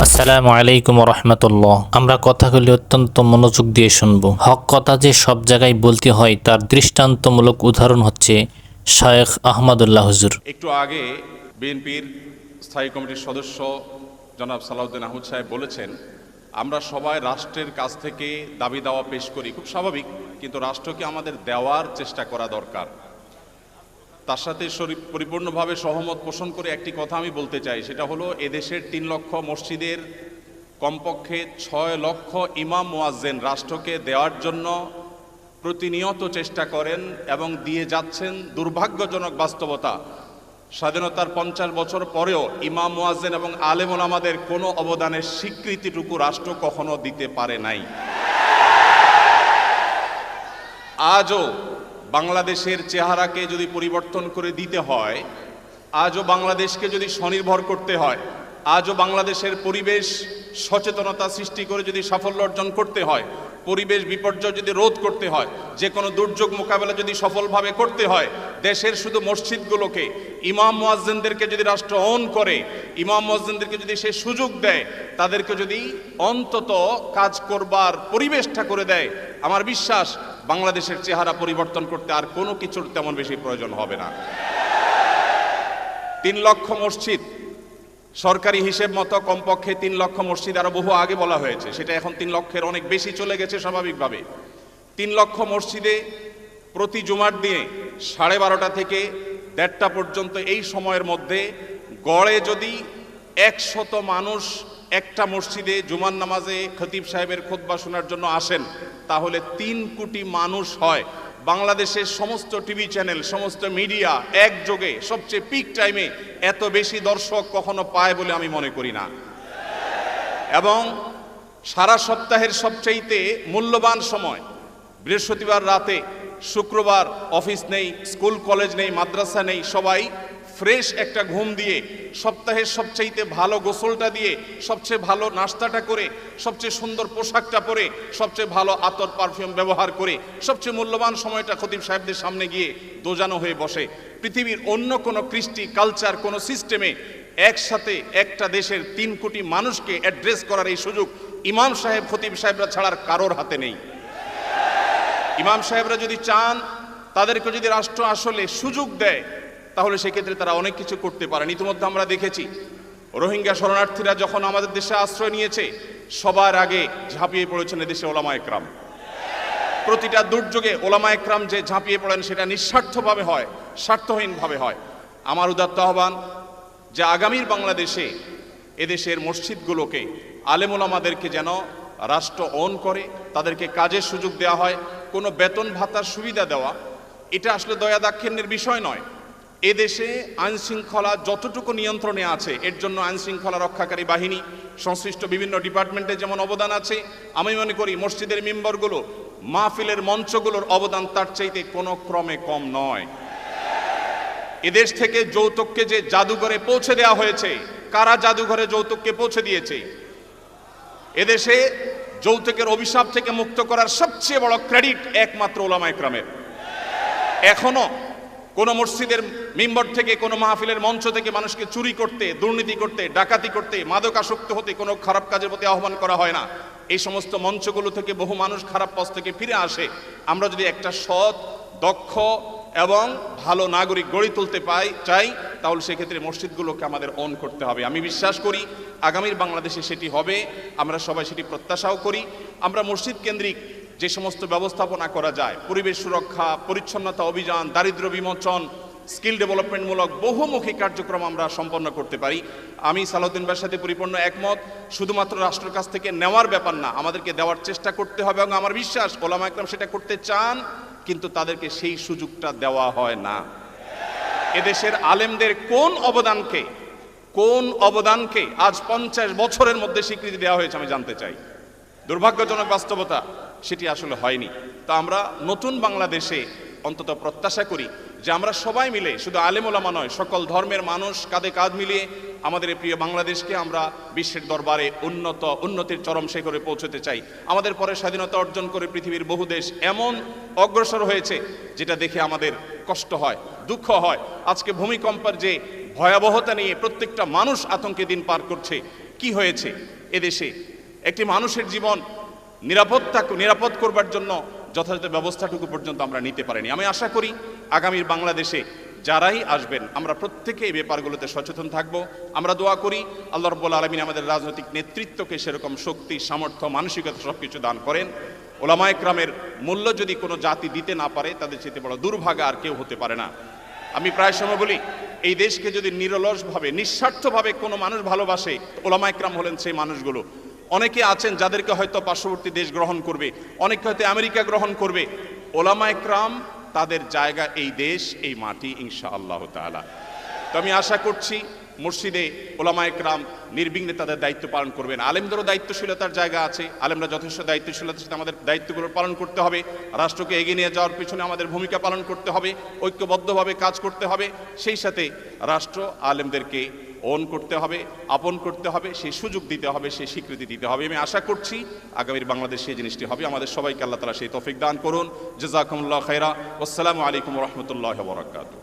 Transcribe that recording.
আসসালামু আলাইকুম রহমতুল্লাহ। আমরা কথাগুলি অত্যন্ত মনোযোগ দিয়ে শুনব। হক কথা যে সব জায়গায় বলতে হয় তার দৃষ্টান্তমূলক উদাহরণ হচ্ছে শায়েখ আহমদুল্লাহ হুজুর। একটু আগে বিএনপির স্থায়ী কমিটির সদস্য জনাব সালাউদ্দিন আহমদ সাহেব বলেছেন, আমরা সবাই রাষ্ট্রের কাছ থেকে দাবি দাওয়া পেশ করি, খুব স্বাভাবিক, কিন্তু রাষ্ট্রকে আমাদের দেওয়ার চেষ্টা করা দরকার। তার সাথে পরিপূর্ণভাবে সহমত পোষণ করে একটি কথা আমি বলতে চাই, সেটা হলো এদেশের 3 লক্ষ মসজিদের কমপক্ষে 6 লক্ষ ইমাম মুয়াজ্জিন রাষ্ট্রকে দেওয়ার জন্য প্রতিনিয়ত চেষ্টা করেন এবং দিয়ে যাচ্ছেন। দুর্ভাগ্যজনক বাস্তবতা, স্বাধীনতার 50 বছর পরেও ইমাম মুয়াজ্জিন এবং আলেম ওলামাদের কোনো অবদানের স্বীকৃতিটুকু রাষ্ট্র কখনো দিতে পারে নাই। আজও বাংলাদেশের চেহারাকে যদি পরিবর্তন করে দিতে হয়, আজও বাংলাদেশকে যদি স্বনির্ভর করতে হয়, আজও বাংলাদেশের পরিবেশ সচেতনতা সৃষ্টি করে যদি সাফল্য অর্জন করতে হয়, পরিবেশ বিপর্যয় যদি রোধ করতে হয়, যে কোনো দুর্যোগ মোকাবেলা যদি সফলভাবে করতে হয়, দেশের শুধু মসজিদগুলোকে, ইমাম মুয়াজ্জিনদেরকে যদি রাষ্ট্র অন করে, ইমাম মুয়াজ্জিনদেরকে যদি সে সুযোগ দেয়, তাদেরকে যদি অন্তত কাজ করবার পরিবেশটা করে দেয়, আমার বিশ্বাস বাংলাদেশের চেহারা পরিবর্তন করতে আর কোনো কিছুর তেমন বেশি প্রয়োজন হবে না। 3 লক্ষ মসজিদ, সরকারি হিসেব মতো কমপক্ষে 3 লক্ষ মসজিদ, আরো বহু আগে বলা হয়েছে, সেটা এখন 3 লক্ষের অনেক বেশি চলে গেছে স্বাভাবিকভাবে। 3 লক্ষ মসজিদে প্রতি জুমার দিনে 12:30 থেকে 1:30 পর্যন্ত এই সময়ের মধ্যে গড়ে যদি 100 মানুষ একটা মসজিদে জুমার নামাজে খতিব সাহেবের খুতবা শোনার জন্য আসেন, তাহলে 3 কোটি মানুষ হয়। বাংলাদেশের সমস্ত টিভি চ্যানেল, সমস্ত মিডিয়া একযোগে সবচেয়ে পিক টাইমে এত বেশি দর্শক কখনো পায় বলে আমি মনে করি না। এবং সারা সপ্তাহের সবচাইতে মূল্যবান সময় বৃহস্পতিবার রাতে, শুক্রবার অফিস নেই, স্কুল কলেজ নেই, মাদ্রাসা নেই, সবাই ফ্রেশ একটা ঘুম দিয়ে, সপ্তাহের সবচাইতে ভালো গোসলটা দিয়ে, সবচেয়ে ভালো নাস্তাটা করে, সবচেয়ে সুন্দর পোশাকটা পরে, সবচেয়ে ভালো আতর পারফিউম ব্যবহার করে, সবচেয়ে মূল্যবান সময়টা খতিব সাহেবদের সামনে গিয়ে দোজানো হয়ে বসে। পৃথিবীর অন্য কোনো কৃষ্টি, কালচার, কোনো সিস্টেমে একসাথে একটা দেশের 3 কোটি মানুষকে অ্যাড্রেস করার এই সুযোগ ইমাম সাহেব, খতিব সাহেবরা ছাড়ার কারোর হাতে নেই। ইমাম সাহেবরা যদি চান, তাদেরকে যদি রাষ্ট্র আসলে সুযোগ দেয়, তাহলে সেক্ষেত্রে তারা অনেক কিছু করতে পারেন। ইতিমধ্যে আমরা দেখেছি, রোহিঙ্গা শরণার্থীরা যখন আমাদের দেশে আশ্রয় নিয়েছে, সবার আগে ঝাঁপিয়ে পড়েছেন এদেশে ওলামা একরাম। প্রতিটা দুর্যোগে ওলামা একরাম যে ঝাঁপিয়ে পড়েন, সেটা নিঃস্বার্থভাবে হয়, স্বার্থহীনভাবে হয়। আমার উদাত্ত আহ্বান যে আগামীর বাংলাদেশে এদেশের মসজিদগুলোকে, আলেম ওলামাদেরকে যেন রাষ্ট্র অন করে, তাদেরকে কাজের সুযোগ দেওয়া হয়। কোনো বেতন ভাতার সুবিধা দেওয়া, এটা আসলে দয়া দাক্ষিণ্যের বিষয় নয়। এদেশে আইন শৃঙ্খলা যতটুকু নিয়ন্ত্রণে আছে, এর জন্য আইন শৃঙ্খলা রক্ষাকারী বাহিনী, সংশ্লিষ্ট বিভিন্ন ডিপার্টমেন্টে যেমন অবদান আছে, আমি মনে করি মসজিদের মিম্বরগুলো, মাহফিলের মঞ্চগুলোর অবদান তার চাইতে কোনো ক্রমে কম নয়। এদেশ থেকে যৌতুককে যে জাদুঘরে পৌঁছে দেওয়া হয়েছে, কারা জাদুঘরে যৌতুককে পৌঁছে দিয়েছে? এদেশে যৌতুকের অভিশাপ থেকে মুক্ত করার সবচেয়ে বড় ক্রেডিট একমাত্র ওলামা একরামের। এখনো কোন মসজিদের মিম্বর থেকে, কোনো মাহফিলের মঞ্চ থেকে মানুষকে চুরি করতে, দুর্নীতি করতে, ডাকাতি করতে, মাদকাসক্ত হতে, কোনো খারাপ কাজের প্রতি আহ্বান করা হয় না। এই সমস্ত মঞ্চগুলো থেকে বহু মানুষ খারাপ পথ থেকে ফিরে আসে। আমরা যদি একটা সৎ, দক্ষ এবং ভালো নাগরিক গড়ে তুলতে চাই, তাহলে সেক্ষেত্রে মসজিদগুলোকে আমাদের অন করতে হবে। আমি বিশ্বাস করি আগামীর বাংলাদেশে সেটি হবে, আমরা সবাই সেটি প্রত্যাশাও করি। আমরা মসজিদ কেন্দ্রিক যে সমস্ত ব্যবস্থাপনা করা যায়, পরিবেশ সুরক্ষা, পরিচ্ছন্নতা অভিযান, দারিদ্র্য বিমোচন, স্কিল ডেভেলপমেন্টমূলক বহুমুখী কার্যক্রম আমরা সম্পন্ন করতে পারি। আমি সালাউদ্দিন ভাইয়ের সাথে পরিপূর্ণ একমত। শুধুমাত্র রাষ্ট্রের কাছ থেকে নেওয়ার ব্যাপার না, আমাদেরকে দেওয়ার চেষ্টা করতে হবে, এবং আমার বিশ্বাস ওলামা একরাম সেটা করতে চান, কিন্তু তাদেরকে সেই সুযোগটা দেওয়া হয় না। এদেশের আলেমদের কোন অবদানকে আজ 50 বছরের মধ্যে স্বীকৃতি দেওয়া হয়েছে আমি জানতে চাই। দুর্ভাগ্যজনক বাস্তবতা, সেটি আসলে হয়নি। তো আমরা নতুন বাংলাদেশে অন্তত প্রত্যাশা করি যে আমরা সবাই মিলে, শুধু আলেম ওলামা নয়, সকল ধর্মের মানুষ কাঁধে কাঁধ মিলিয়ে আমাদের এই প্রিয় বাংলাদেশকে আমরা বিশ্বের দরবারে উন্নতির চরম শিখরে পৌঁছতে চাই। আমাদের পরে স্বাধীনতা অর্জন করে পৃথিবীর বহু দেশ এমন অগ্রসর হয়েছে, যেটা দেখে আমাদের কষ্ট হয়, দুঃখ হয়। আজকে ভূমিকম্পের যে ভয়াবহতা নিয়ে প্রত্যেকটা মানুষ আতঙ্কে দিন পার করছে, কি হয়েছে এদেশে একটি মানুষের জীবন নিরাপদ করবার জন্য যথাযথ ব্যবস্থাটুকু পর্যন্ত আমরা নিতে পারিনি। আমি আশা করি আগামীর বাংলাদেশে যারাই আসবেন আমরা প্রত্যেকে এই ব্যাপারগুলোতে সচেতন থাকব। আমরা দোয়া করি আল্লাহ রাব্বুল আলামিন আমাদের রাজনৈতিক নেতৃত্বকে সেরকম শক্তি, সামর্থ্য, মানসিকতা সবকিছু দান করেন। ওলামায়ে কেরামের মূল্য যদি কোনো জাতি দিতে না পারে তাদের চেয়ে বড় দুর্ভাগা আর কেউ হতে পারে না। আমি প্রায় সময় বলি এই দেশকে যদি নিরলসভাবে নিঃস্বার্থভাবে কোনো মানুষ ভালোবাসে, ওলামায়ে কেরাম হলেন সেই মানুষগুলো। অনেকে আছেন যাদেরকে হয়তো পার্শ্ববর্তী দেশ গ্রহণ করবে, অনেকে হয়তো আমেরিকা গ্রহণ করবে। ওলামায়ে কেরাম তাদের জায়গা এই দেশ, এই মাটি, ইনশাআল্লাহ তাআলা। তো আমি আশা করছি মসজিদে ওলামায়ে কেরাম নির্বিঘ্নে তাদের দায়িত্ব পালন করবেন। আলেমদেরও দায়িত্বশীলতার জায়গা আছে, আলেমরা যথেষ্ট দায়িত্বশীলতার সাথে আমাদের দায়িত্বগুলো পালন করতে হবে। রাষ্ট্রকে এগিয়ে নিয়ে যাওয়ার পিছনে আমাদের ভূমিকা পালন করতে হবে, ঐক্যবদ্ধভাবে কাজ করতে হবে। সেই সাথে রাষ্ট্র আলেমদেরকে ওন করতে হবে, আপন করতে হবে, সেই সুযোগ দিতে হবে, সেই স্বীকৃতি দিতে হবে। আমি আশা করছি আগামীর বাংলাদেশ সেই জিনিসটি হবে। আমাদের সবাইকে আল্লাহ তাআলা সেই তৌফিক দান করুন। জাযাকুমুল্লাহু খাইরা। আসসালামু আলাইকুম ওয়া রাহমাতুল্লাহি ওয়া বারাকাতুহু।